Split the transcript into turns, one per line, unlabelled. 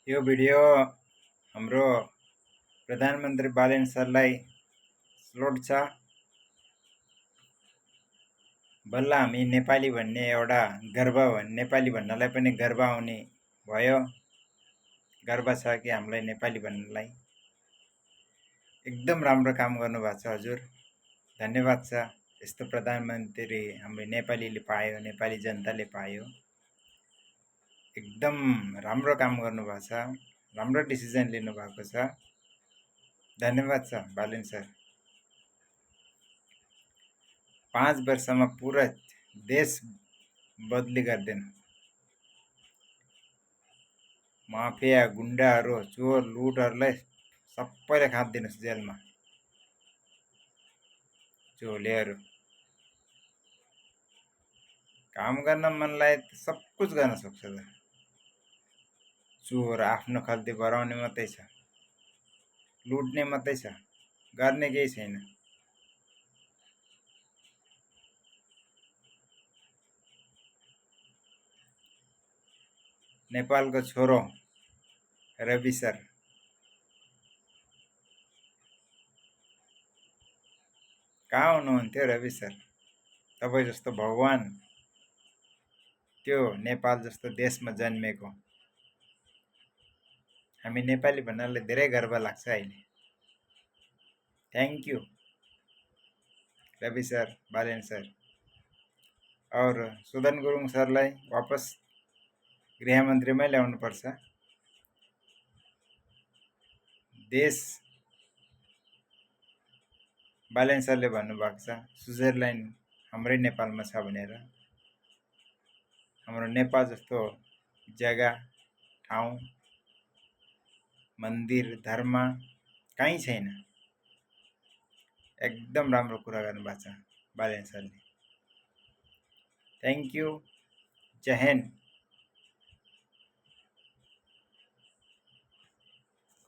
यो भिडियो हाम्रो प्रधानमन्त्री बालेन सरलाई स्लोट छ। बल्ल हामी नेपाली भन्ने एउटा गर्व नेपाली भन्नलाई पनि गर्व आउने भयो। गर्व छ कि हामीलाई नेपाली भन्नलाई। एकदम राम्रो काम गर्नुभएको छ हजुर, धन्यवाद छ। यस्तो प्रधानमन्त्री हाम्रो नेपालीले पायो, नेपाली जनताले पायो। एकदम राम्रो काम गर्नुभएको छ, राम्रो डिसिजन लिनुभएको छ। धन्यवाद छ बालेन सर। 5 वर्षमा पूरा देश बदली गर्दैन। माफिया गुण्डाहरू चोर लुटहरूलाई सबैले खादिदिनुहोस् जेलमा। झोलेहरू काम गर्न मनलाई सब कुछ गर्न सक्छ त। चोर आफ्नो खल्ती बढाउने मात्रै छ, लुट्ने मात्रै छ, गर्ने केही छैन। नेपालको छोरो रवि सर, कहाँ हुनुहुन्थ्यो रवि सर? तपाईँ जस्तो भगवान त्यो नेपाल जस्तो देशमा जन्मेको। हामी नेपाली भन्नाले धेरै गर्व लाग्छ अहिले। Thank you Ravi sir, Balen sir. और सुदन गुरुङ सरलाई वापस गृहमन्त्रीमै ल्याउनुपर्छ। देश बालेन सरले भन्नुभएको छ स्विजरल्यान्ड हाम्रै नेपालमा छ भनेर। हाम्रो नेपाल जस्तो जग्गा, ठाउँ, मन्दिर, धर्म कहीँ छैन। एकदम राम्रो कुरा गर्नुभएको छ बालेन सरले। थ्याङ्क यू, जय हिन्द।